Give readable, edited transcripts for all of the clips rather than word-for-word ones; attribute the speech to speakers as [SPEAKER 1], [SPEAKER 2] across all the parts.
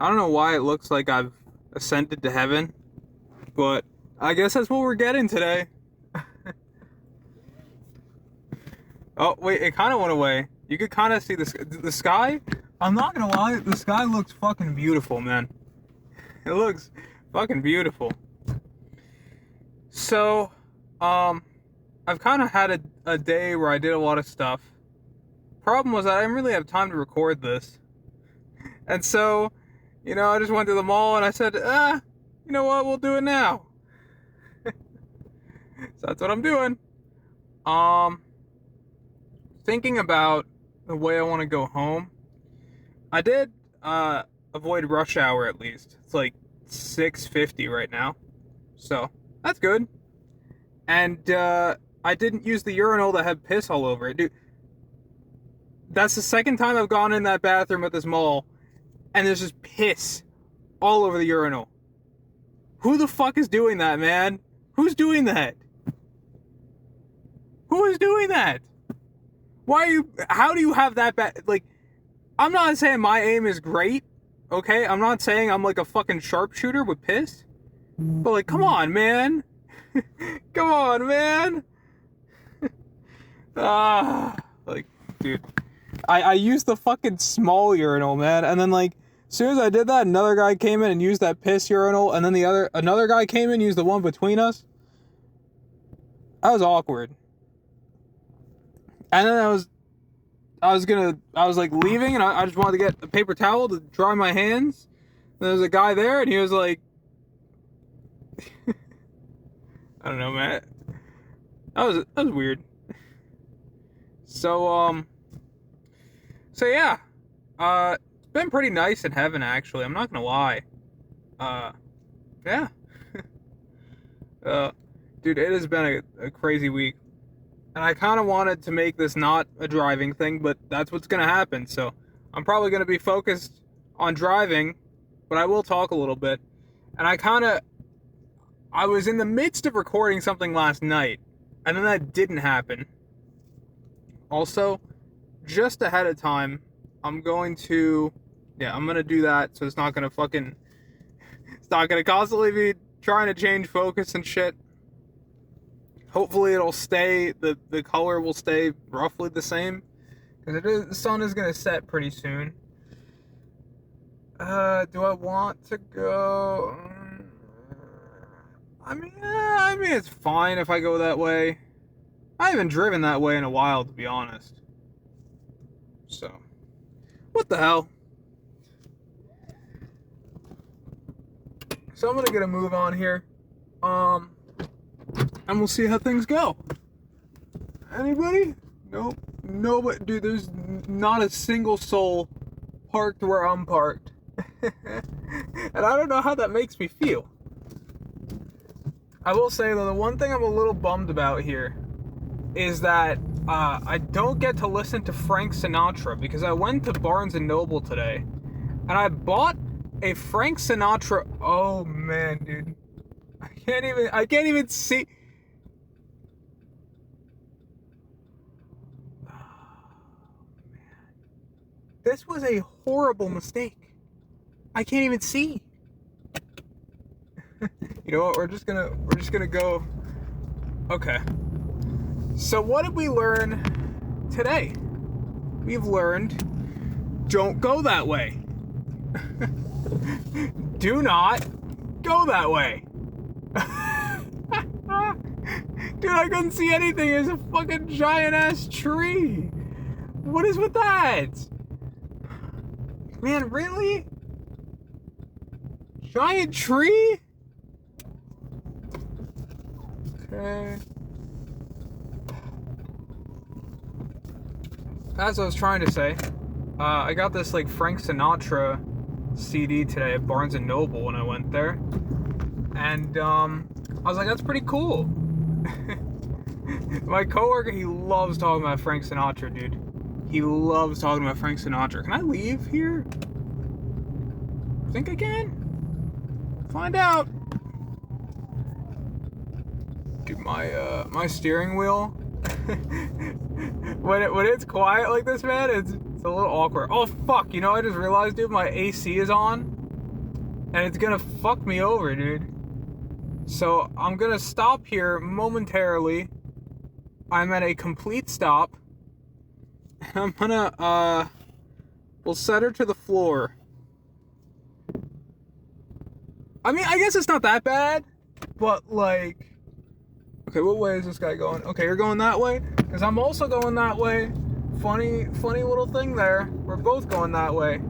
[SPEAKER 1] I don't know why it looks like I've ascended to heaven, but I guess that's what we're getting today. Oh, wait, it kind of went away. You could kind of see the sky. I'm not gonna lie, the sky looks fucking beautiful, man. It looks fucking beautiful. So, um, I've kind of had a day where I did a lot of stuff. Problem was I didn't really have time to record this. And so, I just went to the mall and I said, you know what, we'll do it now. So that's what I'm doing. Um, Thinking about the way I want to go home. I did avoid rush hour at least. It's like 6:50 right now. So, that's good. And I didn't use the urinal that had piss all over it. Dude, that's the second time I've gone in that bathroom at this mall and there's just piss all over the urinal. Who the fuck is doing that, man? Who's doing that? Who is doing that? How do you have that bad, like, I'm not saying my aim is great, okay? I'm not saying I'm like a fucking sharpshooter with piss. But like, come on, man. Come on, man. Like, dude. I used the fucking small urinal, man, and then like, as soon as I did that, another guy came in and used that piss urinal, and then another guy came in and used the one between us. That was awkward. And then I was like leaving, and I just wanted to get a paper towel to dry my hands. And there was a guy there, and he was like, I don't know, man. That was weird. So yeah. It's been pretty nice in heaven, actually. I'm not gonna lie. Yeah. Dude, it has been a crazy week. And I kind of wanted to make this not a driving thing, but that's what's gonna happen. So I'm probably gonna be focused on driving, but I will talk a little bit. And I was in the midst of recording something last night, and then that didn't happen. Also, just ahead of time, I'm gonna do that, so it's not gonna constantly be trying to change focus and shit. Hopefully it'll stay, the color will stay roughly the same, because the sun is gonna set pretty soon. Do I want to go? I mean, it's fine if I go that way. I haven't driven that way in a while, to be honest. So, what the hell? So I'm gonna get a move on here. And we'll see how things go. Anybody? Nope. Nobody. Dude, there's not a single soul parked where I'm parked. And I don't know how that makes me feel. I will say, though, the one thing I'm a little bummed about here is that I don't get to listen to Frank Sinatra, because I went to Barnes & Noble today and I bought a Frank Sinatra. Oh man, dude. I can't even see. This was a horrible mistake. I can't even see. You know what? We're just gonna go. Okay. So what did we learn today? We've learned, don't go that way. Do not go that way. Dude, I couldn't see anything. There's a fucking giant ass tree. What is with that? Man, really? Giant tree? Okay. As I was trying to say, I got this like Frank Sinatra CD today at Barnes & Noble when I went there. And I was like, that's pretty cool. My coworker, he loves talking about Frank Sinatra, dude. He loves talking about Frank Sinatra. Can I leave here? I think I can. Find out. Dude, my steering wheel. when it's quiet like this, man, it's a little awkward. Oh fuck! You know, I just realized, dude, my AC is on. and it's gonna fuck me over, dude. So I'm gonna stop here momentarily. I'm at a complete stop. I'm gonna, we'll set her to the floor. I mean, I guess it's not that bad, but like, okay, what way is this guy going? Okay, you're going that way? Because I'm also going that way. Funny little thing there. We're both going that way.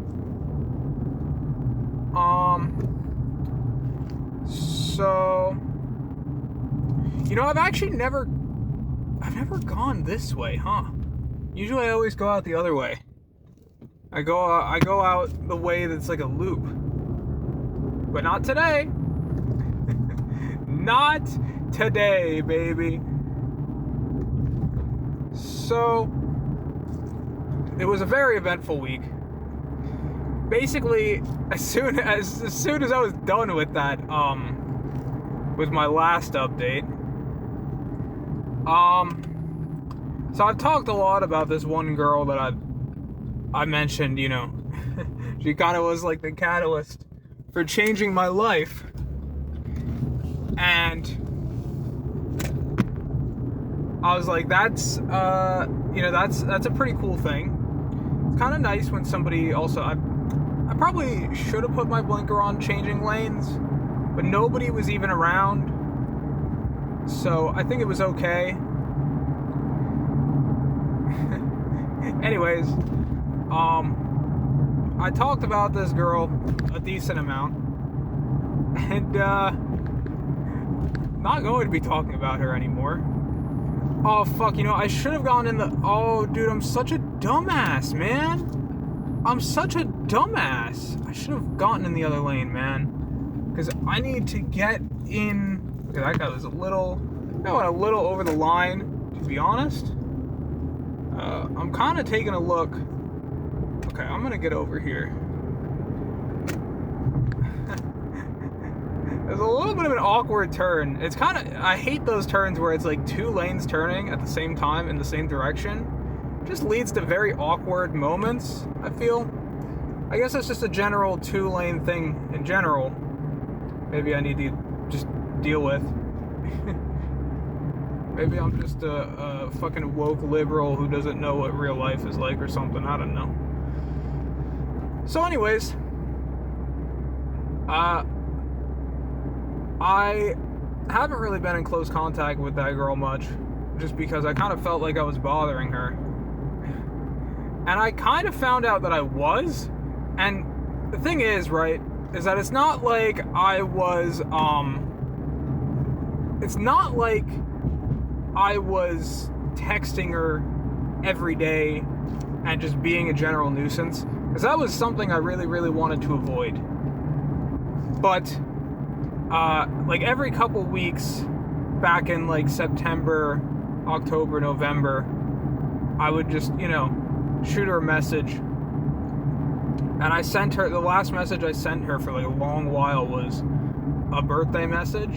[SPEAKER 1] So, you know, I've never gone this way, huh? Usually I always go out the other way. I go out the way that's like a loop. But not today. Not today, baby. So, it was a very eventful week. Basically, as soon as I was done with that, with my last update, so I've talked a lot about this one girl that I mentioned, you know, she kind of was like the catalyst for changing my life, and I was like, that's a pretty cool thing. It's kind of nice when somebody also, I probably should have put my blinker on changing lanes, but nobody was even around, so I think it was okay. Anyways, I talked about this girl a decent amount, and not going to be talking about her anymore. Oh fuck, you know, I should have gone in the, oh dude, I'm such a dumbass, man. I'm such a dumbass. I should have gotten in the other lane, man, because I need to get in. Okay, that guy was a little over the line, to be honest. I'm kind of taking a look. Okay, I'm gonna get over here. There's a little bit of an awkward turn. It's kind of, I hate those turns where it's like two lanes turning at the same time in the same direction. It just leads to very awkward moments, I feel. I guess that's just a general two-lane thing in general. Maybe I need to just deal with. Maybe I'm just a fucking woke liberal who doesn't know what real life is like or something. I don't know. So anyways, I haven't really been in close contact with that girl much, just because I kind of felt like I was bothering her. And I kind of found out that I was. And the thing is, right, is that it's not like I was, it's not like I was texting her every day and just being a general nuisance, because that was something I really, really wanted to avoid. But like every couple weeks back in like September, October, November, I would just, you know, shoot her a message. And I sent her, the last message I sent her for like a long while was a birthday message,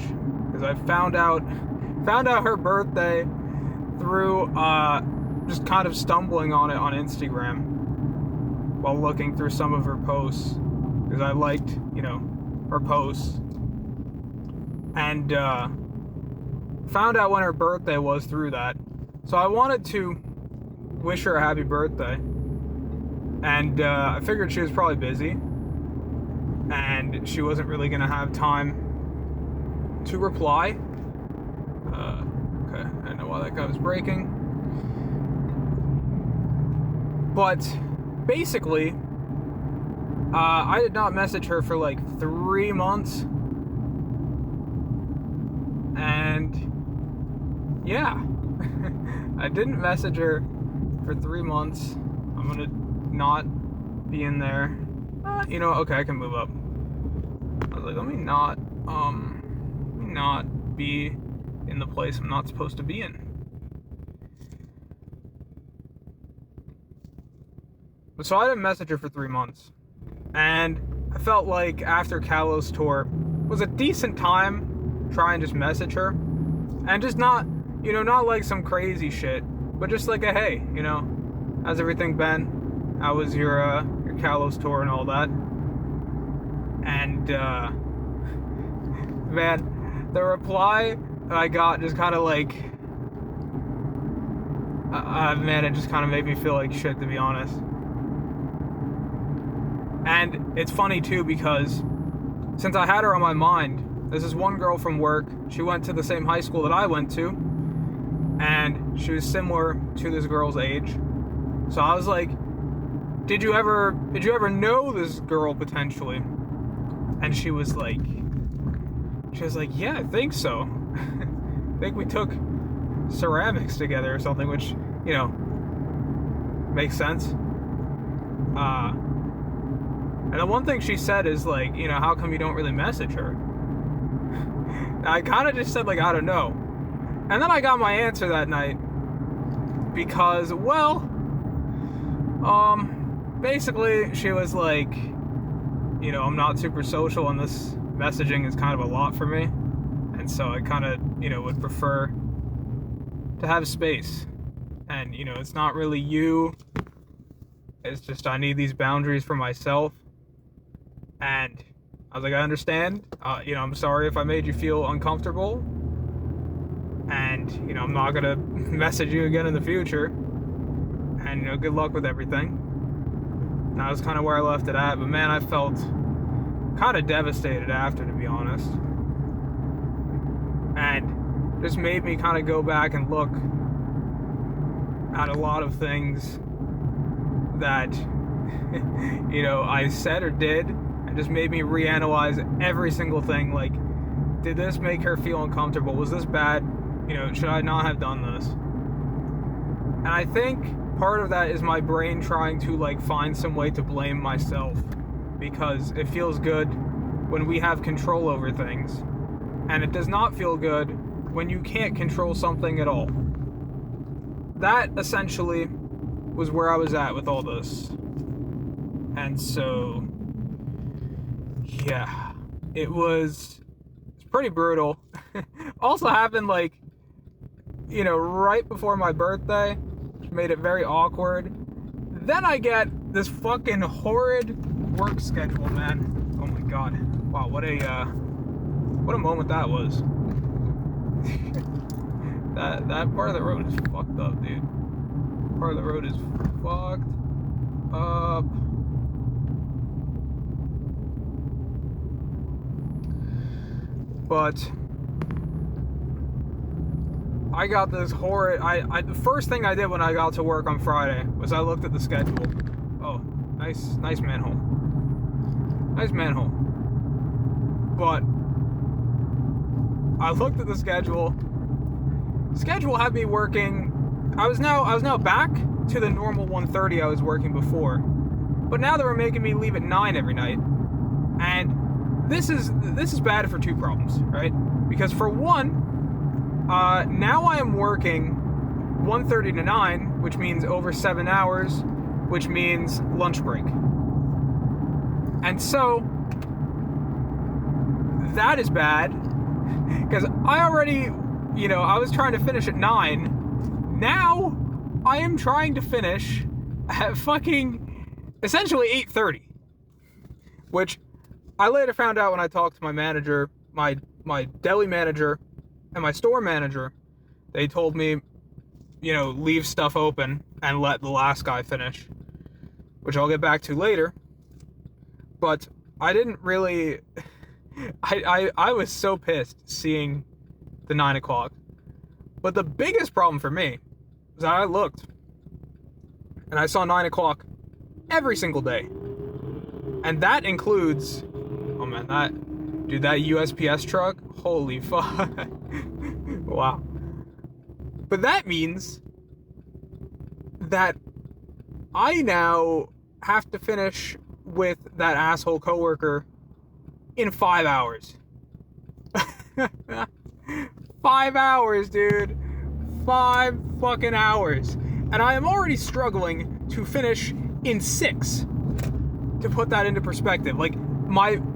[SPEAKER 1] because I found out her birthday through just kind of stumbling on it on Instagram while looking through some of her posts, because I liked, you know, her posts. And found out when her birthday was through that. So I wanted to wish her a happy birthday. And I figured she was probably busy. And she wasn't really going to have time to reply. Okay, I don't know why that guy was braking. But basically, I did not message her for like 3 months. And yeah, I didn't message her for 3 months. I'm gonna not be in there. You know, okay, I can move up. I was like, let me not be in the place I'm not supposed to be in. So I didn't message her for 3 months. And I felt like after Kalos tour was a decent time try and just message her, and just not, you know, not like some crazy shit, but just like a hey, you know, how's everything been? How was your Kalos tour and all that? And, man, the reply that I got just kind of like, man, it just kind of made me feel like shit, to be honest. And it's funny too, because since I had her on my mind, there's this one girl from work. She went to the same high school that I went to, and she was similar to this girl's age. So I was like, did you ever know this girl potentially? And she was like, yeah, I think so. I think we took ceramics together or something, which, you know, makes sense. And the one thing she said is like, you know, how come you don't really message her? I kind of just said like, I don't know. And then I got my answer that night because, well, basically she was like, you know, I'm not super social and this messaging is kind of a lot for me. And so I kind of, you know, would prefer to have space. And, you know, it's not really you. It's just I need these boundaries for myself. And I was like, I understand. You know, I'm sorry if I made you feel uncomfortable. And, you know, I'm not going to message you again in the future. And, you know, good luck with everything. And that was kind of where I left it at. But, man, I felt kind of devastated after, to be honest. And just made me kind of go back and look at a lot of things that, you know, I said or did. And just made me reanalyze every single thing. Like, did this make her feel uncomfortable? Was this bad? You know, should I not have done this? And I think part of that is my brain trying to, like, find some way to blame myself. Because it feels good when we have control over things. And it does not feel good when you can't control something at all. That, essentially, was where I was at with all this. And so, yeah, it's pretty brutal. Also happened, like, you know, right before my birthday, which made it very awkward. Then I get this fucking horrid work schedule, man. Oh my god. Wow, what a moment that was. that part of the road is fucked up, dude. Part of the road is fucked up. But I got this horrid. The first thing I did when I got to work on Friday was I looked at the schedule. Oh, nice manhole. Nice manhole. But I looked at the schedule. Schedule had me working. I was now back to the normal 1:30 I was working before. But now they were making me leave at 9 every night. And this is bad for two problems, right? Because for one, now I am working 1:30 to 9, which means over 7 hours, which means lunch break. And so that is bad, because I already, you know, I was trying to finish at 9. Now I am trying to finish at fucking essentially 8:30, which I later found out when I talked to my manager, my deli manager, and my store manager. They told me, you know, leave stuff open and let the last guy finish, which I'll get back to later. But I didn't really. I was so pissed seeing the 9 o'clock. But the biggest problem for me was that I looked and I saw 9 o'clock every single day. And that includes, oh man, that USPS truck, holy fuck. Wow. But that means that I now have to finish with that asshole coworker in 5 hours. 5 hours, dude. 5 fucking hours. And I am already struggling to finish in 6. To put that into perspective, like,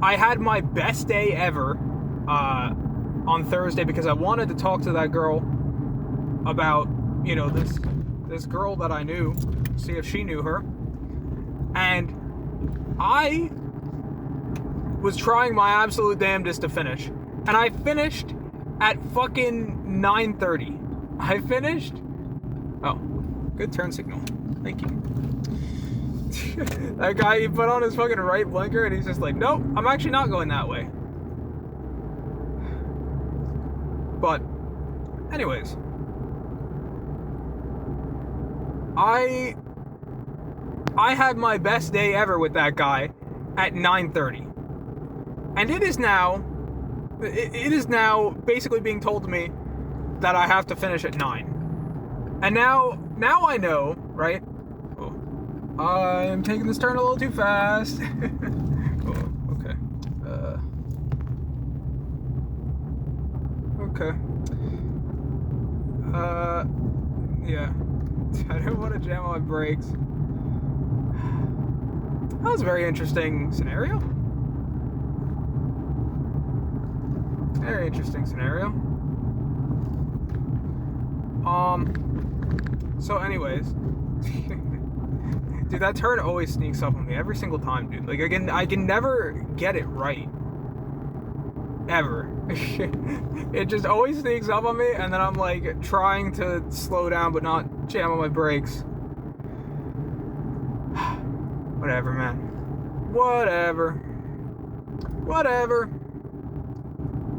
[SPEAKER 1] I had my best day ever on Thursday because I wanted to talk to that girl about, you know, this girl that I knew, see if she knew her. And I was trying my absolute damnedest to finish. And I finished at fucking 9:30. I finished... Oh, good turn signal. Thank you. That guy, he put on his fucking right blinker and he's just like, nope, I'm actually not going that way. But, anyways. I had my best day ever with that guy at 9:30. And it is now basically being told to me that I have to finish at 9. And now I know, right? Oh, I'm taking this turn a little too fast. Oh, okay. Okay. Yeah. I don't want to jam on my brakes. That was a very interesting scenario. Very interesting scenario. So anyways. Dude, that turn always sneaks up on me every single time, dude. Like, I can never get it right. Ever. It just always sneaks up on me, and then I'm like trying to slow down but not jam on my brakes. Whatever, man. Whatever.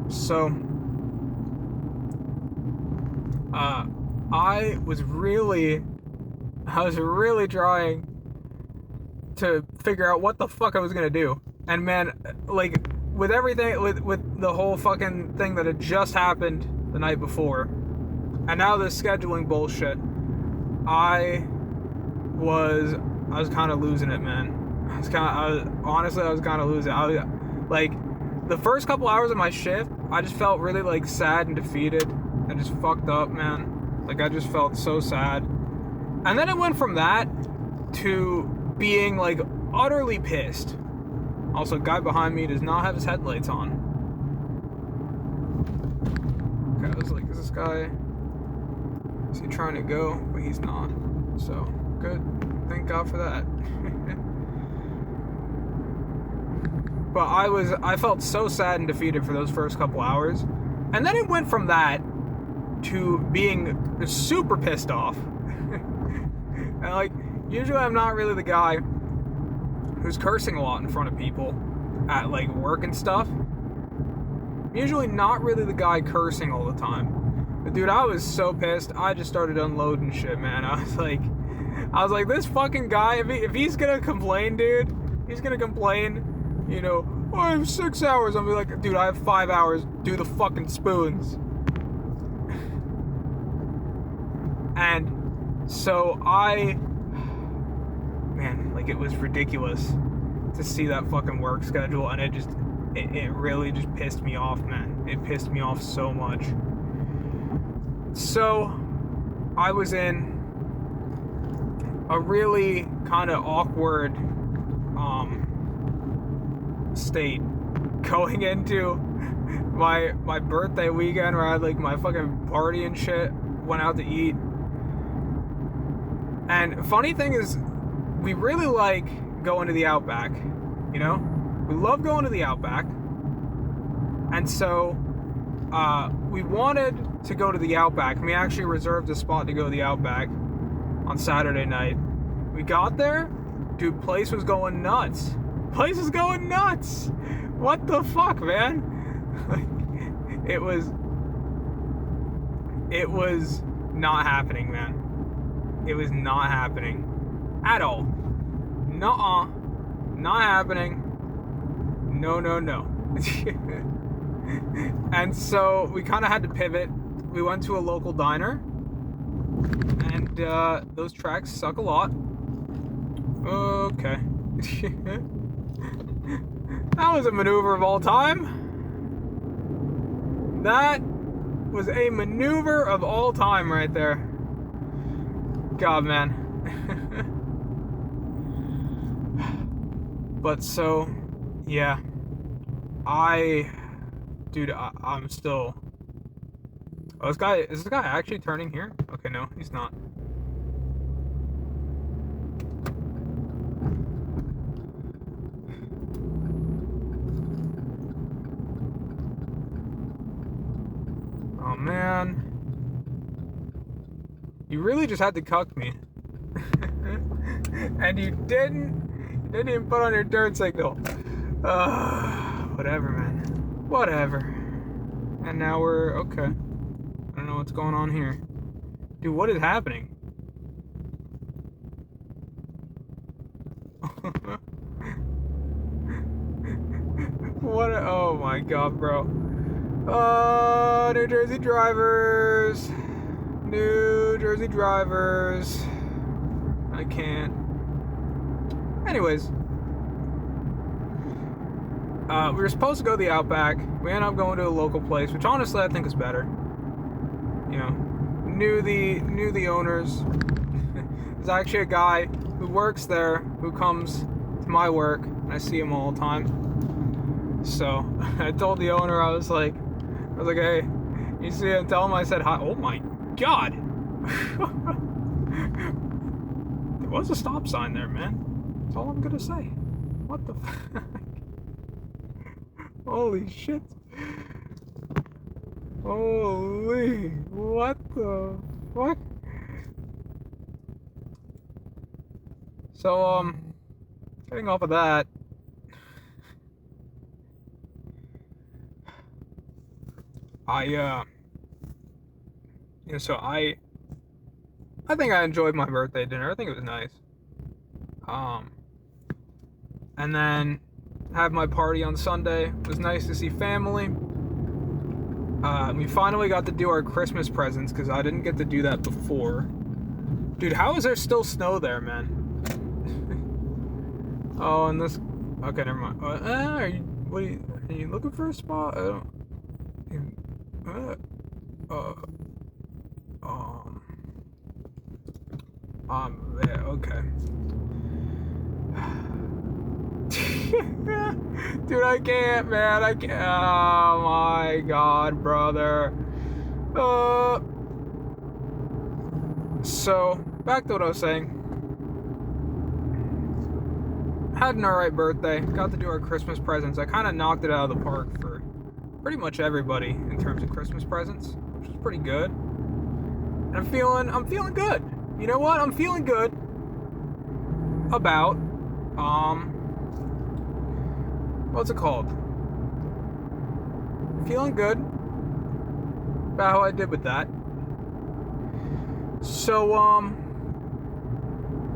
[SPEAKER 1] So, I was really trying to figure out what the fuck I was gonna do. And man, like, with everything, with the whole fucking thing that had just happened the night before, and now this scheduling bullshit, I was kind of losing it, man. Honestly, I was kind of losing it. I was, like, the first couple hours of my shift, I just felt really, like, sad and defeated and just fucked up, man. Like, I just felt so sad. And then it went from that to being, like, utterly pissed. Also, guy behind me does not have his headlights on. Okay, I was like, is this guy... is he trying to go? But he's not. So, good. Thank God for that. But I felt so sad and defeated for those first couple hours. And then it went from that to being super pissed off. And like, usually I'm not really the guy who's cursing a lot in front of people at like work and stuff. I'm usually not really the guy cursing all the time. But dude, I was so pissed. I just started unloading shit, man. I was like, this fucking guy, if he's gonna complain, dude, he's gonna complain, you know, oh, I have 6 hours. I'll be like, dude, I have 5 hours. Do the fucking spoons. And so man, like, it was ridiculous to see that fucking work schedule, and it really just pissed me off, man. It pissed me off so much. So I was in a really kind of awkward state going into my birthday weekend where I had like my fucking party and shit, went out to eat. And funny thing is, we really like going to the Outback, you know? We love going to the Outback. And so we wanted to go to the Outback, and we actually reserved a spot to go to the Outback on Saturday night. We got there, dude, place was going nuts. Place was going nuts. What the fuck, man? Like, it was not happening, man. It was not happening at all. Nuh-uh. Not happening. No. And so we kind of had to pivot. We went to a local diner, and those tracks suck a lot. Okay. That was a maneuver of all time. That was a maneuver of all time right there. God, man. But so, yeah. Dude, I'm still... Oh, is this guy actually turning here? Okay, no, he's not. man. You really just had to cuck me. And you didn't even put on your turn signal. Whatever, man. Whatever. And now we're okay. I don't know what's going on here. Dude, what is happening? What? Oh my god, bro. New Jersey drivers. New Jersey drivers. I can't. Anyways. We were supposed to go to the Outback. We ended up going to a local place, which honestly I think is better. You know, knew the owners. There's actually a guy who works there who comes to my work, and I see him all the time. So I told the owner, I was like, hey, you see him? Tell him I said hi. Oh my god! There was a stop sign there, man. That's all I'm gonna say. What the fuck? Holy shit. Holy, what the fuck? So, getting off of that, I think I enjoyed my birthday dinner. I think it was nice. And then had my party on Sunday. It was nice to see family. We finally got to do our Christmas presents because I didn't get to do that before. Dude, how is there still snow there, man? Oh, and this. Okay, never mind. Are you looking for a spot? I don't. There. Okay. Dude, I can't, man. I can't. Oh my god, brother. So, back to what I was saying. Had an alright birthday. Got to do our Christmas presents. I kind of knocked it out of the park for pretty much everybody in terms of Christmas presents, which is pretty good. And I'm feeling good. You know what? I'm feeling good about, what's it called? Feeling good about how I did with that. So,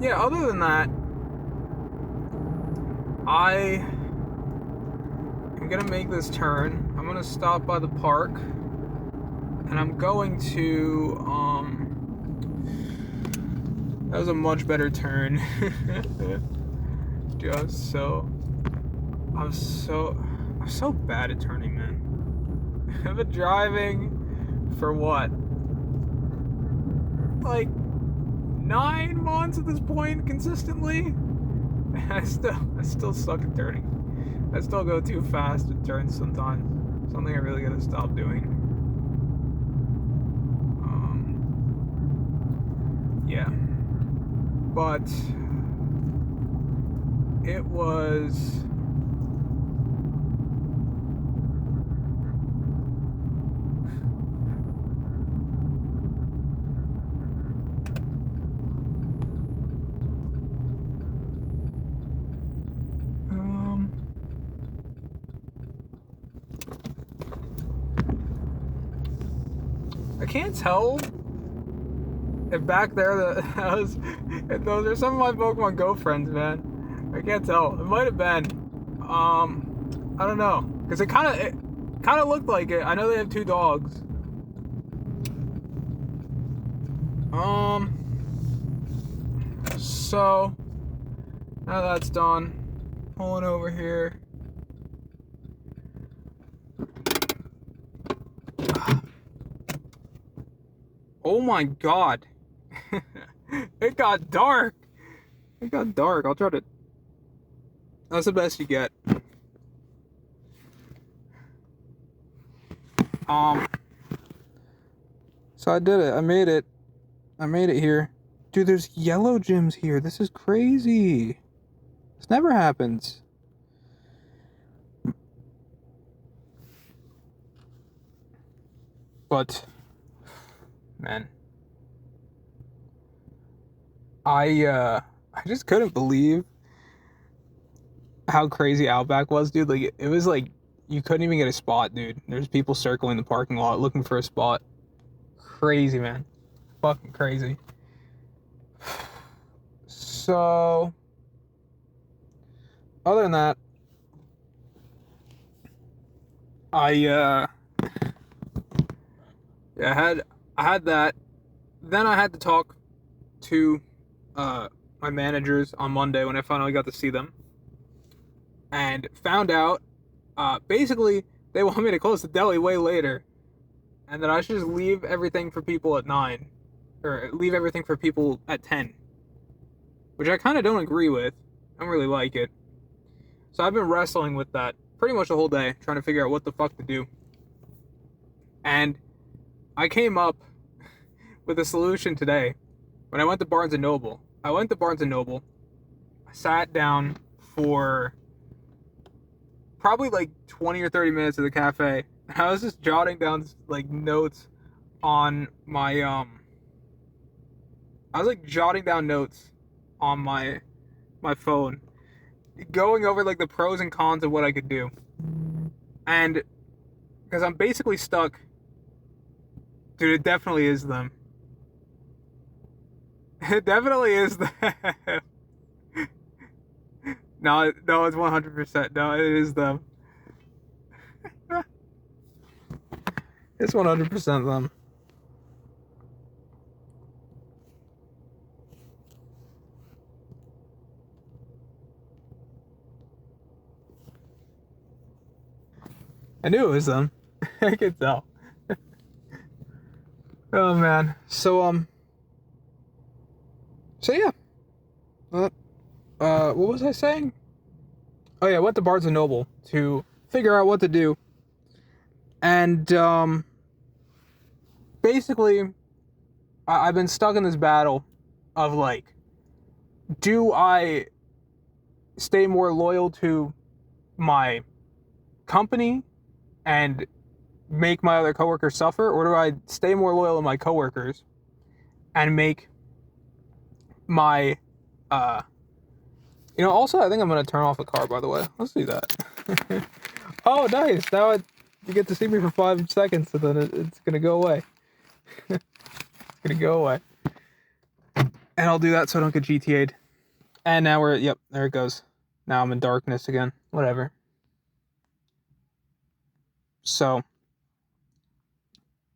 [SPEAKER 1] yeah, other than that, I am gonna make this turn. I'm gonna stop by the park, and I'm going to, that was a much better turn. Dude, I'm so bad at turning, man. I've been driving for what? Like 9 months at this point, consistently. I still suck at turning. I still go too fast at turns sometimes. Something I really gotta stop doing. Yeah. But it was I can't tell if back there if those are some of my Pokemon Go friends, man. I can't tell. It might have been. I don't know, because it kind of looked like it. I know they have 2 dogs. So now that's done, pulling over here. Oh my god. It got dark. I'll try to. That's the best you get. So I did it. I made it here. Dude, there's yellow gyms here. This is crazy. This never happens. But man, I just couldn't believe how crazy Outback was, dude. Like it was like you couldn't even get a spot, dude. There's people circling the parking lot looking for a spot. Crazy, man. Fucking crazy. So, other than that, I yeah, I had that. Then I had to talk to my managers on Monday when I finally got to see them, and found out basically they want me to close the deli way later, and that I should just leave everything for people at 9, or leave everything for people at 10, which I kind of don't agree with. I don't really like it. So I've been wrestling with that pretty much the whole day, trying to figure out what the fuck to do. And I came up with a solution today when I went to Barnes and Noble. I went to Barnes and Noble. I sat down for probably like 20 or 30 minutes at the cafe. And I was just jotting down like notes on my I was like jotting down notes on my phone, going over like the pros and cons of what I could do. And because I'm basically stuck, dude, it definitely is them. It definitely is them. No, no, it's 100%. No, it is them. It's 100% them. I knew it was them. I could tell. Oh man. So yeah. What was I saying? Oh yeah, I went to Barnes and Noble to figure out what to do, and basically, I've been stuck in this battle of like, do I stay more loyal to my company and make my other coworkers suffer, or do I stay more loyal to my coworkers and make my also I think I'm gonna turn off the car, by the way. Let's do that. Oh nice. You get to see me for 5 seconds, and then it's gonna go away. It's gonna go away. And I'll do that so I don't get GTA'd. And now yep, there it goes. Now I'm in darkness again. Whatever. So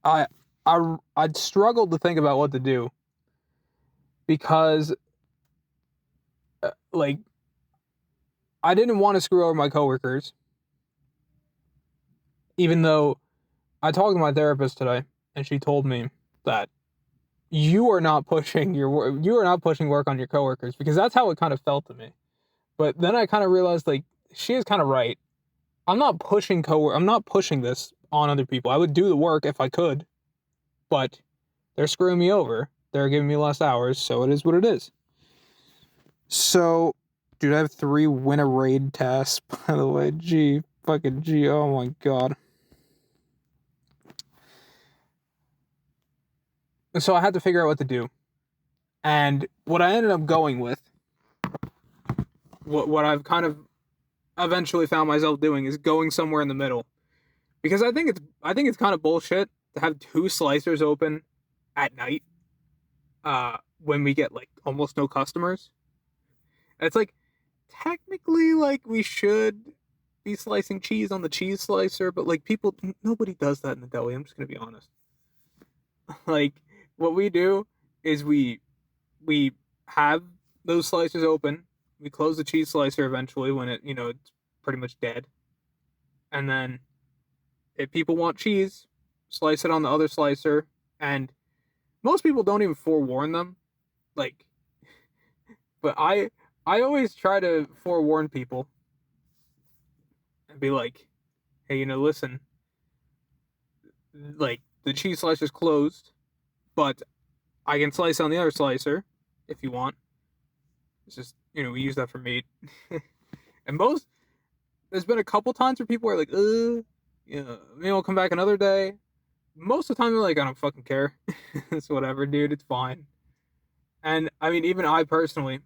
[SPEAKER 1] I'd struggled to think about what to do, because like I didn't want to screw over my coworkers, even though I talked to my therapist today, and she told me that you are not pushing work on your coworkers, because that's how it kind of felt to me. But then I kind of realized, like, she is kind of right. I'm not pushing this on other people. I would do the work if I could, but they're screwing me over. They're giving me less hours, so it is what it is. So, dude, I have 3 win a raid tasks, by the way. Fucking G, oh my god. So I had to figure out what to do. And what I ended up going with, what I've kind of eventually found myself doing, is going somewhere in the middle. Because I think it's kind of bullshit to have 2 slicers open at night when we get like almost no customers. And it's like, technically, like, we should be slicing cheese on the cheese slicer, but like nobody does that in the deli. I'm just gonna be honest. Like, what we do is we have those slicers open. We close the cheese slicer eventually when it's pretty much dead. And then if people want cheese, slice it on the other slicer. And most people don't even forewarn them. Like, but I always try to forewarn people and be like, hey, listen, like, the cheese slicer's closed, but I can slice on the other slicer if you want. It's just, we use that for meat. And there's been a couple times where people are like, maybe I'll come back another day. most of the time, like, I don't fucking care. It's whatever, dude. It's fine. And I mean, even I personally,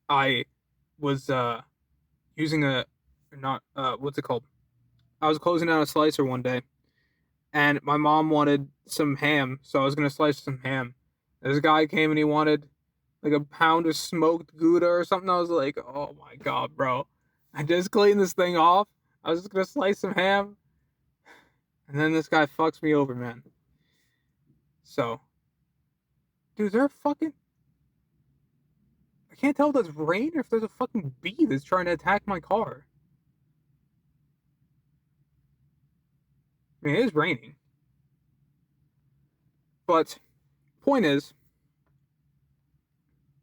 [SPEAKER 1] I was using a not what's it called? I was closing out a slicer one day, and my mom wanted some ham, so I was gonna slice some ham. This guy came and he wanted like a pound of smoked Gouda or something. I was like, oh my god, bro! I just cleaned this thing off. I was just gonna slice some ham, and then this guy fucks me over, man. So, dude, is there a fucking? I can't tell if that's rain or if there's a fucking bee that's trying to attack my car. I mean, it is raining, but point is,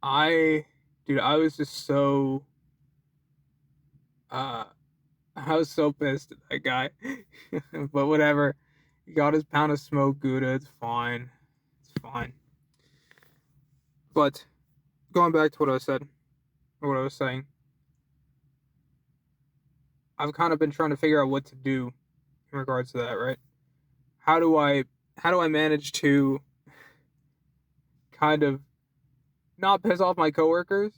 [SPEAKER 1] I, dude, I was just so, uh, I was so pissed at that guy. But whatever. He got his pound of smoked Gouda. It's fine. It's fine. But going back to what I said, or what I was saying, I've kind of been trying to figure out what to do in regards to that, right? How do I how do I manage to kind of not piss off my coworkers,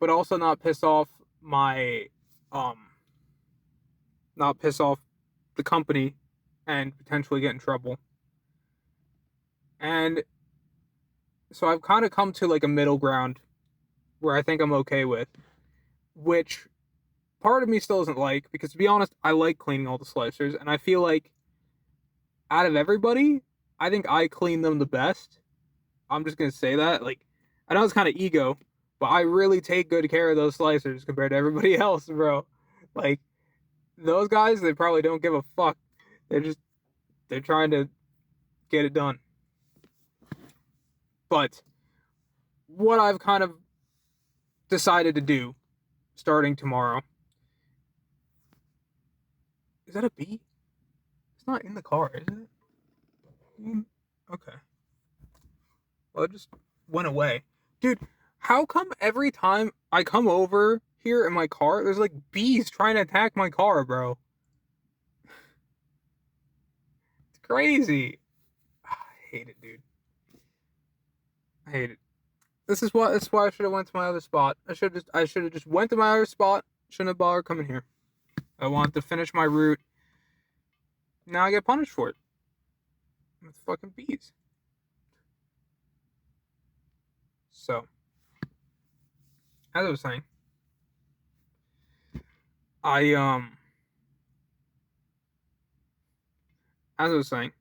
[SPEAKER 1] but also not piss off my um not piss off the company and potentially get in trouble. And so I've kind of come to like a middle ground where I think I'm okay with, which part of me still doesn't like because to be honest, I like cleaning all the slicers and I feel like out of everybody, I think I clean them the best. I'm just gonna say that. Like, I know it's kind of ego, but I really take good care of those slicers compared to everybody else, bro. Like, those guys, they probably don't give a fuck. They're trying to get it done. But what I've kind of decided to do starting tomorrow. Is that a bee? It's not in the car, is it? Okay. Well, it just went away. Dude, how come every time I come over here in my car, there's like bees trying to attack my car, bro? It's crazy. I hate it, dude. I hate it. This is why I should have went to my other spot. I should have just went to my other spot. Shouldn't have bothered coming here. I wanted to finish my route. Now I get punished for it. With fucking bees. So, as I was saying, I as I was saying,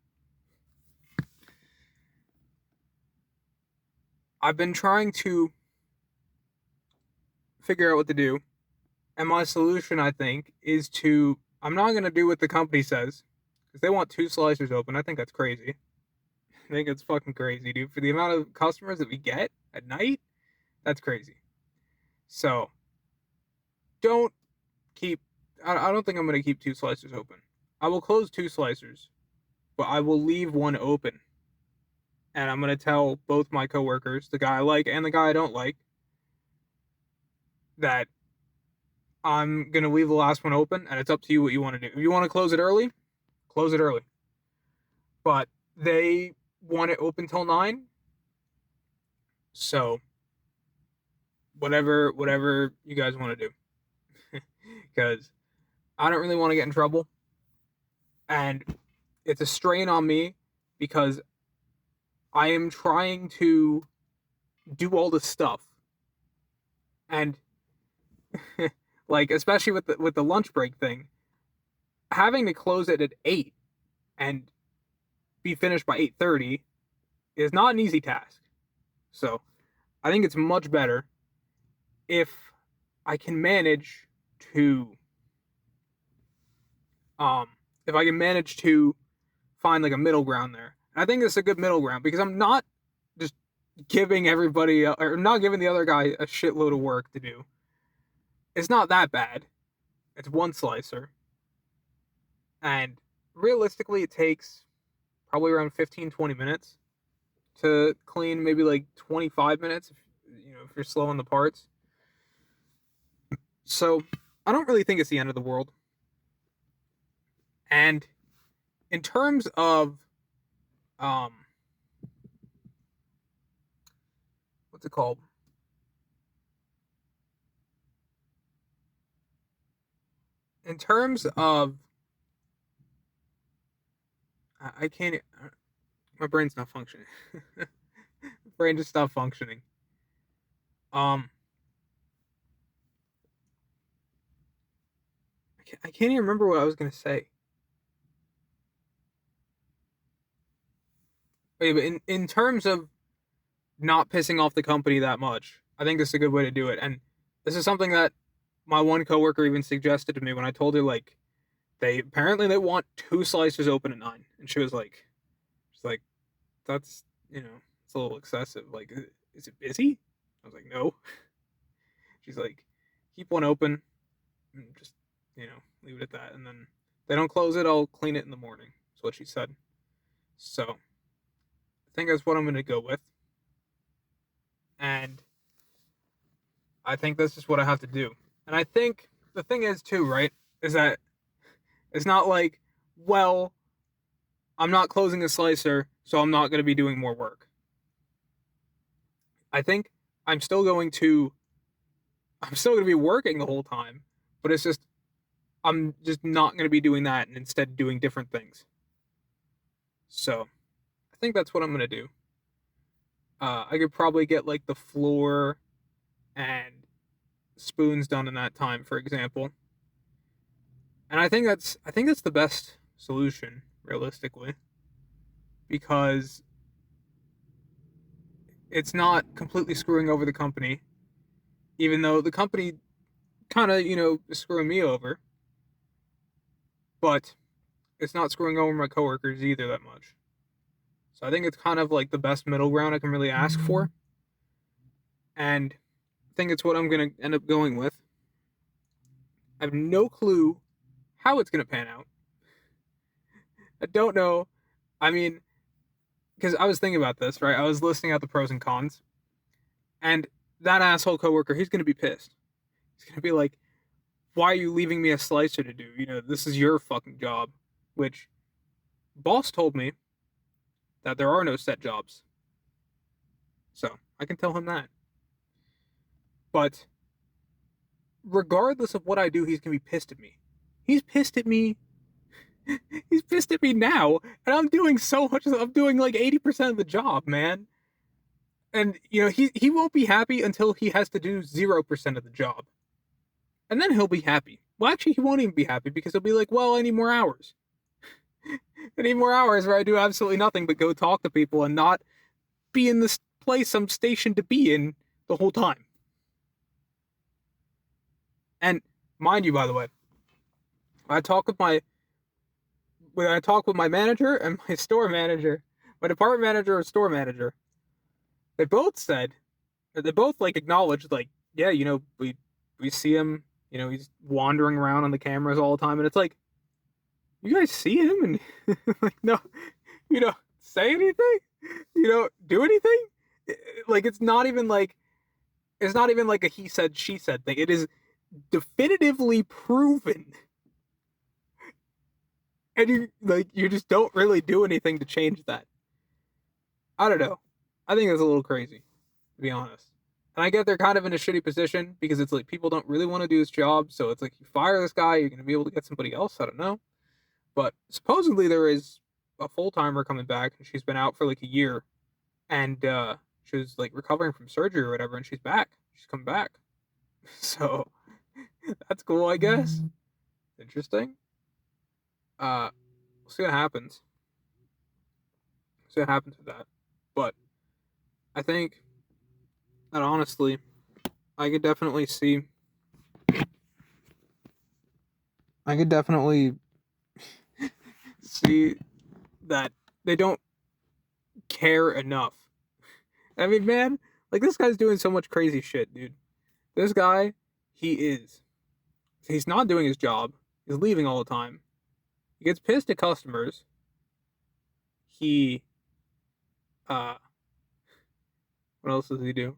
[SPEAKER 1] I've been trying to figure out what to do, and my solution, I think, is to I'm not gonna do what the company says because they want two slicers open. I think that's crazy. I think it's fucking crazy, dude. For the amount of customers that we get at night, that's crazy. So don't keep. I don't think I'm gonna keep two slicers open. I will close two slicers, but I will leave one open. And I'm gonna tell both my coworkers, the guy I like and the guy I don't like, that I'm gonna leave the last one open, and it's up to you what you want to do. If you want to close it early, close it early. But they want it open till 9, so whatever you guys want to do, because I don't really want to get in trouble, and it's a strain on me because I am trying to do all this stuff, and like especially with the lunch break thing, having to close it at 8 and be finished by 8:30 is not an easy task. So I think it's much better if I can manage to um if I can manage to find like a middle ground there. And I think it's a good middle ground because I'm not just giving everybody or not giving the other guy a shitload of work to do. It's not that bad. It's one slicer. And realistically it takes probably around 15-20 minutes to clean, maybe like 25 minutes if you're slow on the parts. So I don't really think it's the end of the world. And in terms of um what's it called? In terms of I can't my brain's not functioning. Brain just stopped functioning. Um I can't even remember what I was going to say. Wait, but in terms of not pissing off the company that much, I think this is a good way to do it. And this is something that my one coworker even suggested to me when I told her like they want two slices open at 9, and she's like that's it's a little excessive. Like, is it busy? I was like, no. She's like, keep one open and just leave it at that, and then they don't close it. I'll clean it in the morning. That's what she said. So I think that's what I'm gonna go with, and I think this is what I have to do. And I think the thing is too, right, is that it's not like, well, I'm not closing a slicer, so I'm not going to be doing more work. I think I'm still going to I'm still going to be working the whole time, but it's just I'm just not going to be doing that and instead doing different things. So I think that's what I'm going to do. I could probably get like the floor and spoons done in that time, for example. And I think that's the best solution, realistically, because it's not completely screwing over the company, even though the company kind of is screwing me over, but it's not screwing over my coworkers either that much. So I think it's kind of like the best middle ground I can really ask for, and I think it's what I'm gonna end up going with. I have no clue how it's gonna pan out. I don't know. I mean, because I was thinking about this, right? I was listing out the pros and cons, and that asshole coworker, he's gonna be pissed. He's gonna be like, "Why are you leaving me a slicer to do? This is your fucking job." Which boss told me that there are no set jobs, so I can tell him that. But regardless of what I do, he's gonna be pissed at me. He's pissed at me. He's pissed at me now, and I'm doing so much. I'm doing like 80% of the job, man. And he won't be happy until he has to do 0% of the job, and then he'll be happy. Well, actually, he won't even be happy because he'll be like, "Well, I need more hours. I need more hours where I do absolutely nothing but go talk to people and not be in this place I'm stationed to be in the whole time." And mind you, by the way, I talk with my when I talk with my manager and my store manager, my department manager or store manager, they both said, they both like acknowledged, like, yeah, we see him, he's wandering around on the cameras all the time, and it's like, you guys see him, and like, no, you don't say anything, you don't do anything, like it's not even like a he said she said thing. It is definitively proven, and you just don't really do anything to change that. I don't know. I think it's a little crazy, to be honest. And I get they're kind of in a shitty position because it's like people don't really want to do this job, so it's like you fire this guy, you're gonna be able to get somebody else. I don't know. But supposedly there is a full timer coming back, and she's been out for like a year, and she was like recovering from surgery or whatever, and she's back. She's come back. So that's cool, I guess. Interesting. We'll see what happens. See what happens with that. But I think that honestly, I could definitely see. I could definitely see that they don't care enough. I mean, man, like this guy's doing so much crazy shit, dude. This guy, he is. He's not doing his job. He's leaving all the time. He gets pissed at customers. He, uh, what else does he do?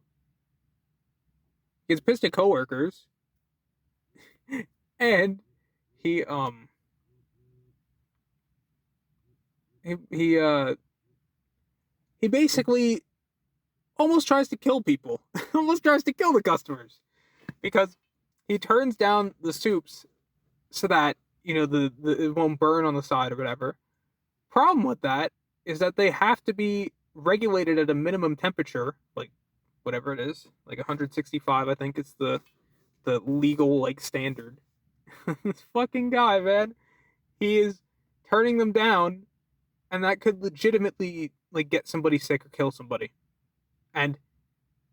[SPEAKER 1] He gets pissed at coworkers, and he He basically almost tries to kill people, almost tries to kill the customers because he turns down the soups so that the it won't burn on the side or whatever. Problem with that is that they have to be regulated at a minimum temperature, like whatever it is, like 165. I think it's the legal like standard. This fucking guy, man, he is turning them down, and that could legitimately like get somebody sick or kill somebody. And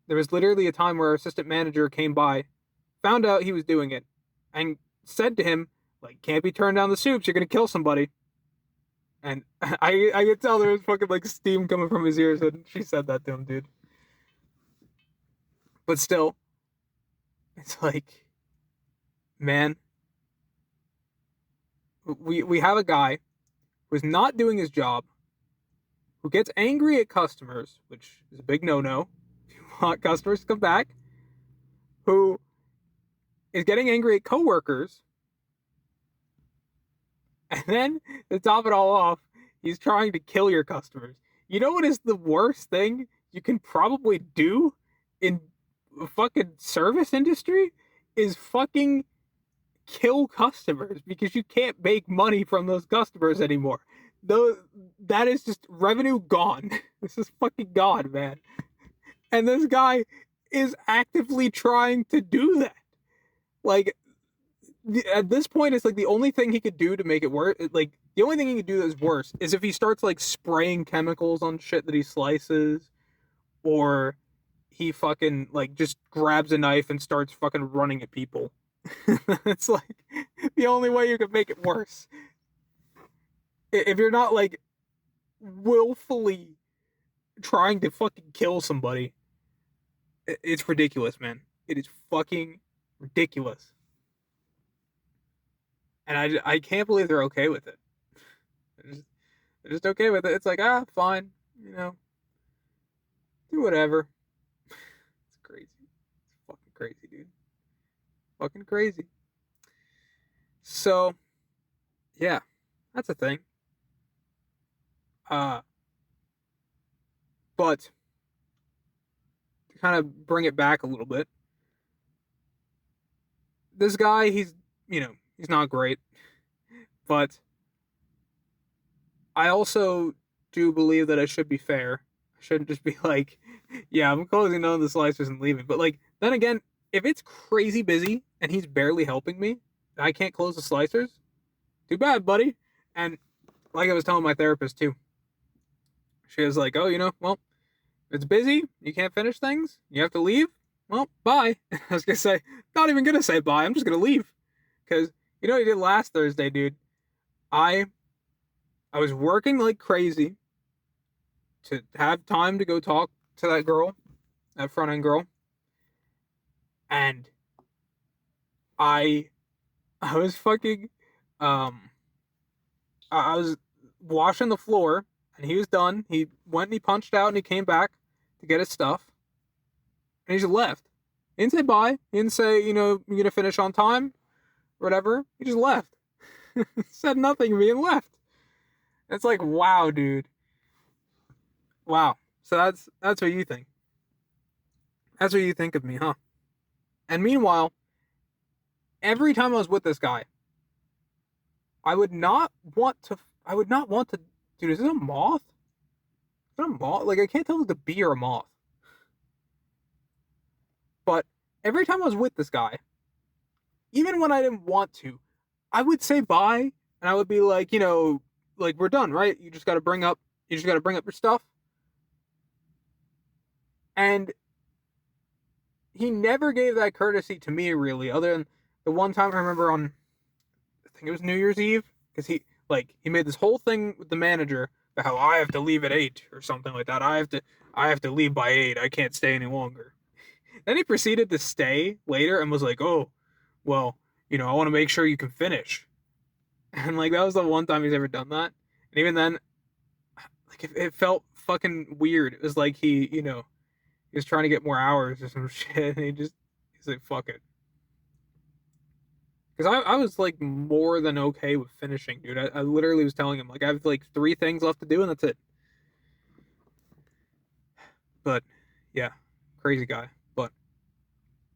[SPEAKER 1] there was literally a time where our assistant manager came by, found out he was doing it, and said to him, like, can't be turned down the soups, you're gonna kill somebody. And I could tell there was fucking like steam coming from his ears when she said that to him, dude. But still, it's like, man, we have a guy who's not doing his job, who gets angry at customers, which is a big no-no. If you want customers to come back, who is getting angry at coworkers, and then to top it all off, he's trying to kill your customers. You know what is the worst thing you can probably do in the fucking service industry? Is fucking kill customers because you can't make money from those customers anymore. Though that is just revenue gone. This is fucking gone, man. And this guy is actively trying to do that. Like at this point, it's like the only thing he could do to make it worse. Like the only thing he could do that's worse is if he starts like spraying chemicals on shit that he slices, or he fucking like just grabs a knife and starts fucking running at people. It's like the only way you could make it worse. If you're not like willfully trying to fucking kill somebody, it's ridiculous, man. It is fucking ridiculous. And I can't believe they're okay with it. They're just okay with it. It's like, fine, do whatever. It's crazy. It's fucking crazy, dude. Fucking crazy. So, yeah, that's a thing. But to kind of bring it back a little bit, this guy, he's not great, but I also do believe that I should be fair. I shouldn't just be like, yeah, I'm closing down the slicers and leaving. But like, then again, if it's crazy busy and he's barely helping me, and I can't close the slicers, too bad, buddy. And like I was telling my therapist too, she was like, oh, well, if it's busy, you can't finish things, you have to leave, well, bye. I was going to say, not even going to say bye, I'm just going to leave. Because, you know what you did last Thursday, dude? I was working like crazy to have time to go talk to that girl, that front end girl. And I was fucking, I was washing the floor, and he was done. He went and he punched out and he came back to get his stuff. And he just left. He didn't say bye. He didn't say, you're going to finish on time or whatever. He just left. Said nothing to me and left. It's like, wow, dude. Wow. So that's what you think. That's what you think of me, huh? And meanwhile, every time I was with this guy, I would not want to, dude, is it a moth? Is it a moth? Like, I can't tell if it's a bee or a moth. But every time I was with this guy, even when I didn't want to, I would say bye, and I would be like, like, we're done, right? You just got to bring up your stuff. And he never gave that courtesy to me, really, other than the one time I remember on, I think it was New Year's Eve, because he made this whole thing with the manager about how I have to leave at 8 or something like that. I have to leave by 8. I can't stay any longer. Then he proceeded to stay later and was like, oh, well, I want to make sure you can finish. And like, that was the one time he's ever done that. And even then, like, it felt fucking weird. It was like he was trying to get more hours or some shit. And he's like, fuck it. Because I was like more than okay with finishing, dude. I literally was telling him like I have like 3 things left to do and that's it. But yeah, crazy guy. But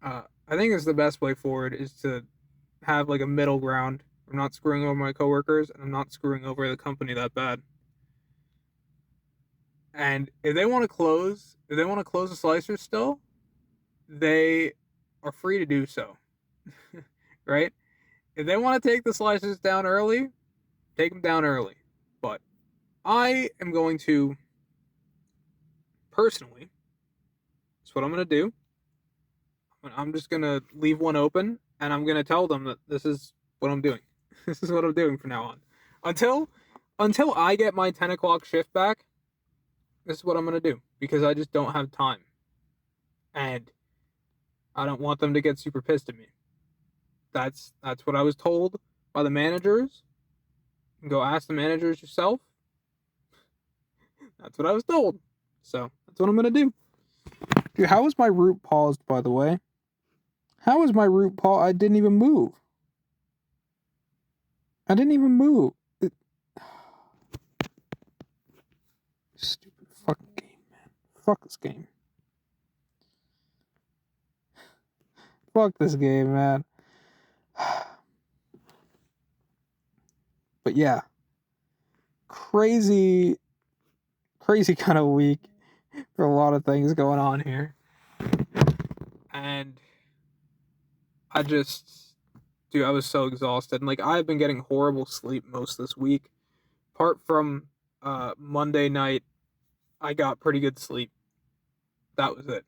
[SPEAKER 1] I think it's the best way forward is to have like a middle ground. I'm not screwing over my coworkers and I'm not screwing over the company that bad. And if they want to close, the slicers still, they are free to do so. Right? If they want to take the slicers down early, take them down early. But I am going to personally, that's what I'm going to do. I'm just going to leave one open and I'm going to tell them that this is what I'm doing. This is what I'm doing from now on. Until I get my 10 o'clock shift back, this is what I'm going to do because I just don't have time. And I don't want them to get super pissed at me. That's what I was told by the managers. Go ask the managers yourself. That's what I was told. So that's what I'm gonna do. Dude, how was my root paused, by the way? How was my root paused? I didn't even move. Stupid fucking game, man. Fuck this game. Fuck this game, man. But yeah. Crazy kind of week for a lot of things going on here. And I was so exhausted. And like I've been getting horrible sleep most this week. Apart from Monday night, I got pretty good sleep. That was it.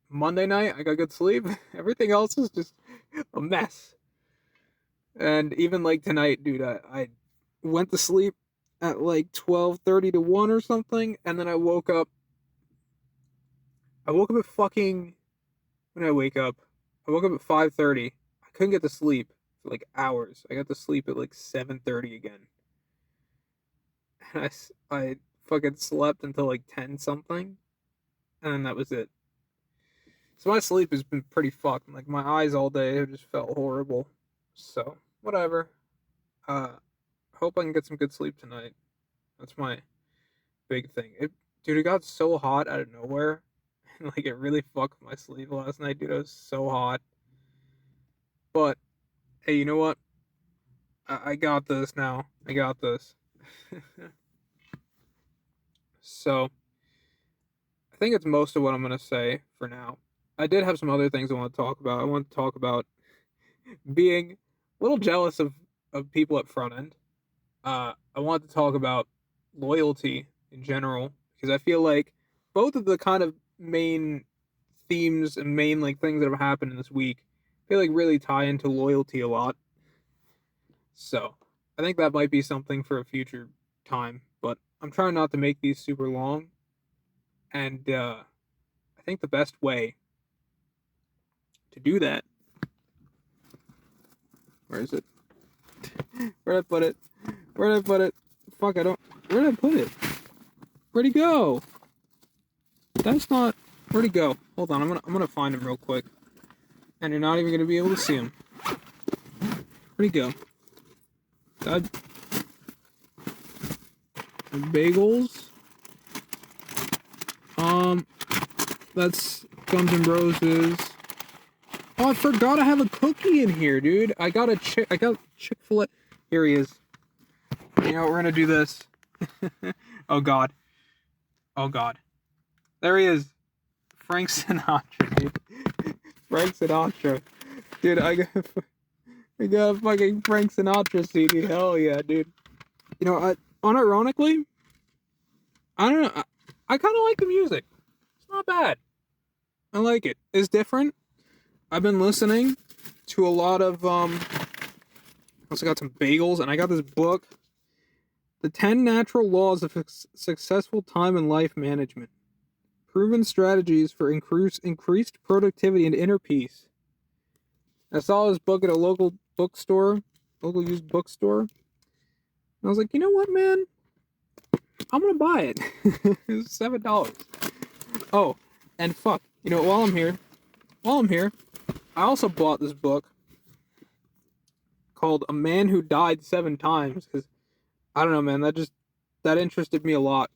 [SPEAKER 1] Monday night, I got good sleep. Everything else is just a mess. And even like tonight, dude, I went to sleep at like 12:30 to 1 or something, and then I woke up at fucking when did I wake up? I woke up at 5:30. I couldn't get to sleep for like hours. I got to sleep at like 7:30 again. And I fucking slept until like 10 something, and then that was it. So my sleep has been pretty fucked. Like my eyes all day have just felt horrible. So whatever. Hope I can get some good sleep tonight. That's my big thing. Dude, it got so hot out of nowhere. Like it really fucked my sleep last night, dude. It was so hot. But hey, you know what? I got this now. I got this. So I think it's most of what I'm gonna say for now. I did have some other things I want to talk about. I want to talk about being a little jealous of people at front end. I want to talk about loyalty in general because I feel like both of the kind of main themes and main like things that have happened in this week I feel like really tie into loyalty a lot. So I think that might be something for a future time, but I'm trying not to make these super long. And I think the best way to do that. Where is it? Where'd I put it? Fuck, I don't. Where'd I put it? Where'd he go? That's not. Where'd he go? Hold on, I'm gonna find him real quick. And you're not even gonna be able to see him. Where'd he go? Bagels. That's Guns N' Roses. Oh, I forgot I have a cookie in here, dude. I got Chick-fil-A. Here he is. You know, we're gonna do this. Oh god. There he is. Frank Sinatra, dude. Frank Sinatra. Dude, I got a fucking Frank Sinatra CD. Hell yeah, dude. You know, unironically, I don't know. I kind of like the music. It's not bad. I like it. It's different. I've been listening to a lot of also got some bagels, and I got this book, The 10 Natural Laws of Successful Time and Life Management. Proven Strategies for Increased Productivity and Inner Peace. I saw this book at a local used bookstore. And I was like, you know what, man? I'm gonna buy it. It's $7. Oh, and fuck. You know, while I'm here, I also bought this book called A Man Who Died 7 Times, because I don't know, man, that interested me a lot.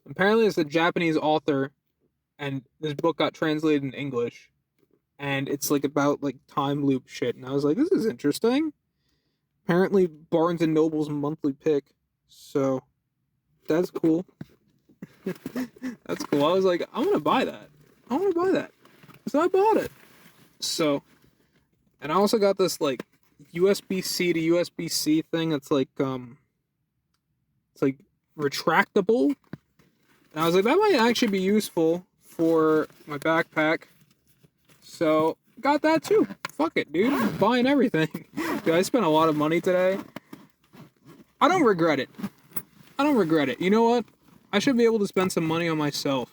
[SPEAKER 1] Apparently it's a Japanese author, and this book got translated in English, and it's like about like time loop shit, and I was like, this is interesting. Apparently Barnes and Noble's monthly pick, so that's cool. That's cool. I was like, I want to buy that. I want to buy that. So I bought it. So, and I also got this like USB-C to USB-C thing that's like it's like retractable. And I was like, that might actually be useful for my backpack. So got that too. Fuck it, dude. I'm buying everything. Dude, I spent a lot of money today. I don't regret it. I don't regret it. You know what? I should be able to spend some money on myself.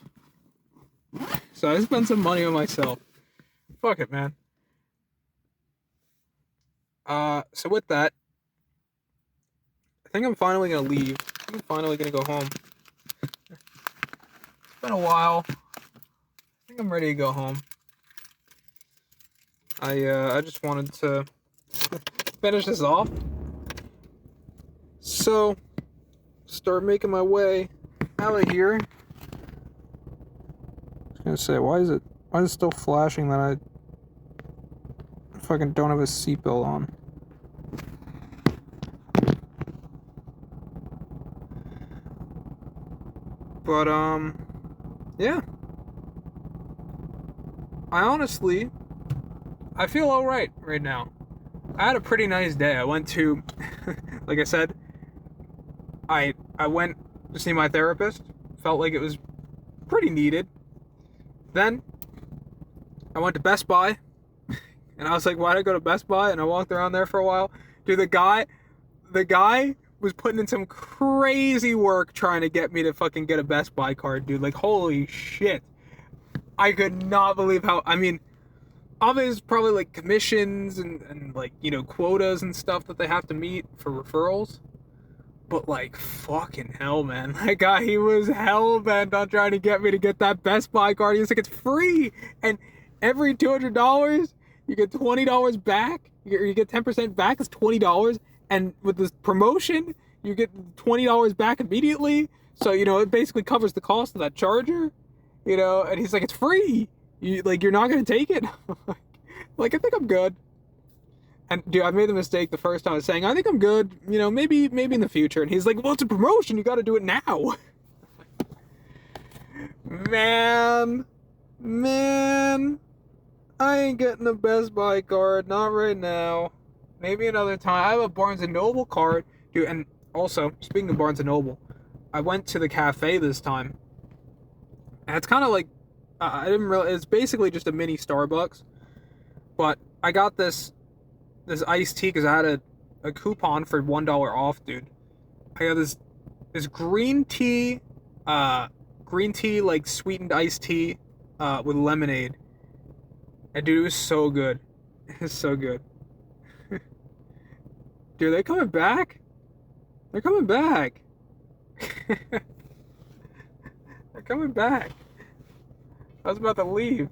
[SPEAKER 1] So I spent some money on myself. Fuck it, man. So with that, I think I'm finally gonna leave. I'm finally gonna go home. It's been a while. I think I'm ready to go home. I just wanted to finish this off. So, start making my way out of here. I was gonna say, why is it still flashing that I fucking don't have a seatbelt on? But, yeah. I feel alright right now. I had a pretty nice day. I went to, like I said, I went to see my therapist. Felt like it was pretty needed. Then, I went to Best Buy. And I was like, why'd I go to Best Buy? And I walked around there for a while. Dude, the guy was putting in some crazy work trying to get me to fucking get a Best Buy card, dude. Like, holy shit. I could not believe how, I mean, obviously probably like commissions and like, you know, quotas and stuff that they have to meet for referrals. But like, fucking hell, man. That guy, he was hell-bent on trying to get me to get that Best Buy card. He was like, it's free! And every $200, you get $20 back. You get 10% back, it's $20. And with this promotion, you get $20 back immediately. So, you know, it basically covers the cost of that charger. You know, and he's like, it's free! You're not gonna take it? Like, I think I'm good. And dude, I made the mistake the first time of saying, I think I'm good, you know, maybe in the future. And he's like, well, it's a promotion, you gotta do it now. Man, I ain't getting a Best Buy card, not right now. Maybe another time. I have a Barnes & Noble card. Dude, and also, speaking of Barnes & Noble, I went to the cafe this time. And it's kind of like, I didn't realize, it's basically just a mini Starbucks. But I got this iced tea because I had a coupon for $1 off, dude. I got this green tea like sweetened iced tea with lemonade. And dude, it was so good. It's so good. Dude, they coming back? They're coming back. They're coming back. I was about to leave.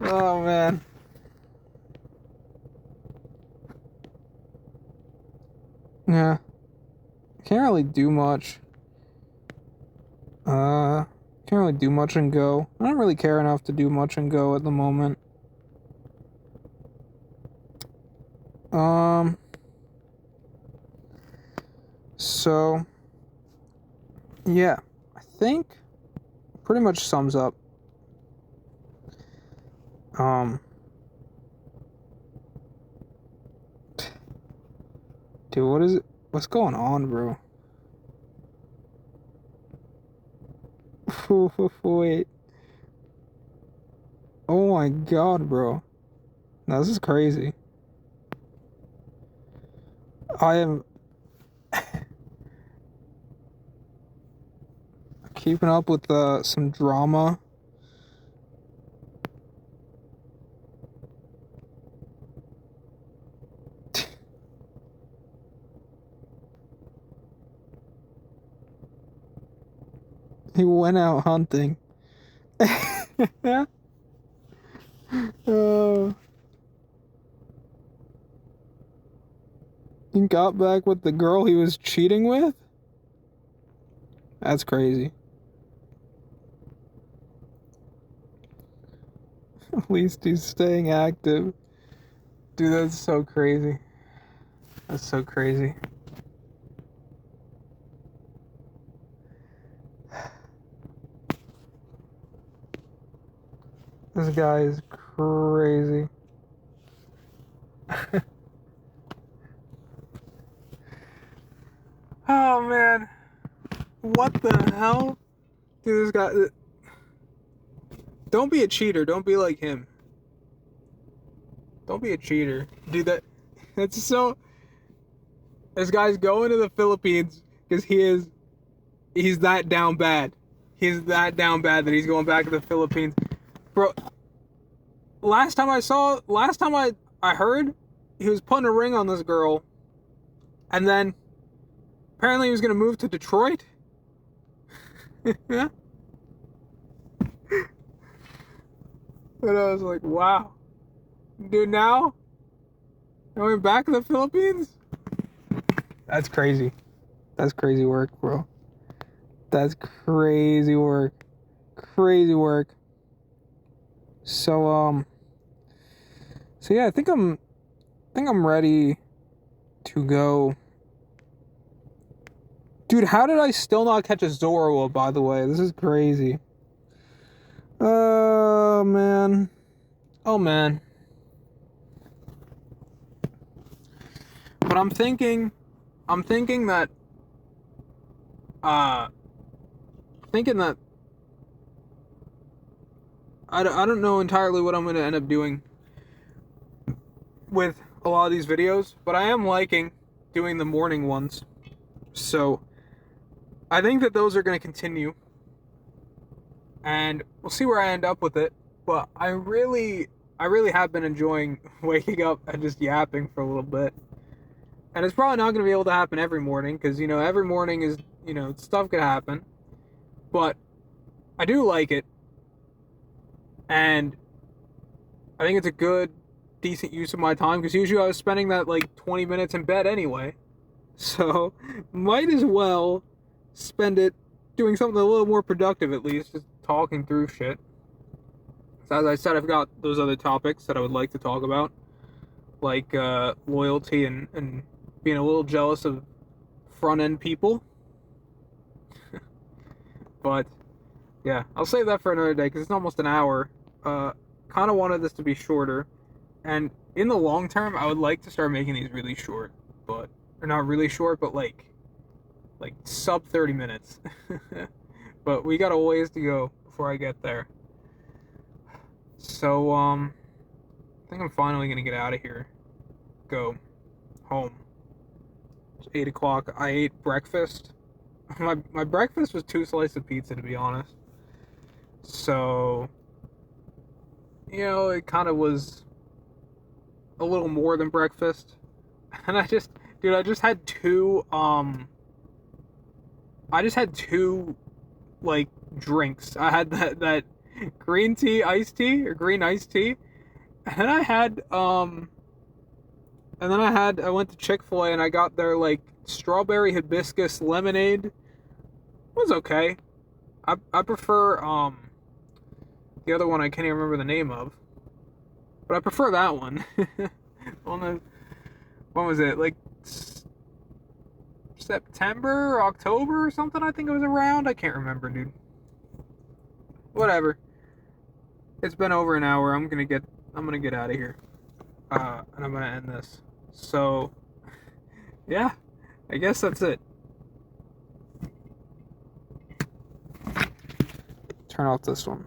[SPEAKER 1] Oh man. Yeah. Can't really do much. Can't really do much and go. I don't really care enough to do much and go at the moment. So yeah, I think pretty much sums up. Dude, what is it? What's going on, bro? Wait. Oh my god, bro. No, this is crazy. I am keeping up with some drama. He went out hunting. Oh. He got back with the girl he was cheating with? That's crazy. At least he's staying active. Dude, that's so crazy. That's so crazy. This guy is crazy. Oh man. What the hell? Dude, this guy... Don't be a cheater. Don't be like him. Don't be a cheater. Dude, that's so... This guy's going to the Philippines because he's that down bad. He's that down bad that he's going back to the Philippines. Bro, last time I heard, he was putting a ring on this girl. And then apparently he was going to move to Detroit. Yeah. And I was like, wow. Dude, now? Going back to the Philippines? That's crazy. That's crazy work, bro. That's crazy work. Crazy work. So yeah, I think I'm ready to go. Dude, how did I still not catch a Zorro, by the way? This is crazy. Oh man. Oh man. But I'm thinking that I don't know entirely what I'm going to end up doing with a lot of these videos, but I am liking doing the morning ones. So I think that those are going to continue, and we'll see where I end up with it. But I really have been enjoying waking up and just yapping for a little bit. And it's probably not going to be able to happen every morning because, you know, every morning is, you know, stuff could happen. But I do like it. And I think it's a good, decent use of my time because usually I was spending that like 20 minutes in bed anyway. So might as well spend it doing something a little more productive, at least, just talking through shit. So as I said, I've got those other topics that I would like to talk about, like loyalty and being a little jealous of front-end people. But yeah, I'll save that for another day because it's almost an hour. Kind of wanted this to be shorter, and in the long term, I would like to start making these really short, but or not really short, but like sub 30 minutes. But we got a ways to go before I get there. So I think I'm finally gonna get out of here. Go home. It's 8 o'clock. I ate breakfast. My breakfast was 2 slices of pizza, to be honest. So, you know, it kind of was a little more than breakfast. And I just had two like drinks. I had that green tea iced tea or green iced tea. And then I went to Chick-fil-A and I got their like strawberry hibiscus lemonade. It was okay. I prefer the other one I can't even remember the name of. But I prefer that one. When was it? Like September, October or something, I think it was around. I can't remember, dude. Whatever. It's been over an hour. I'm gonna get out of here. And I'm gonna end this. So yeah, I guess that's it. Turn off this one.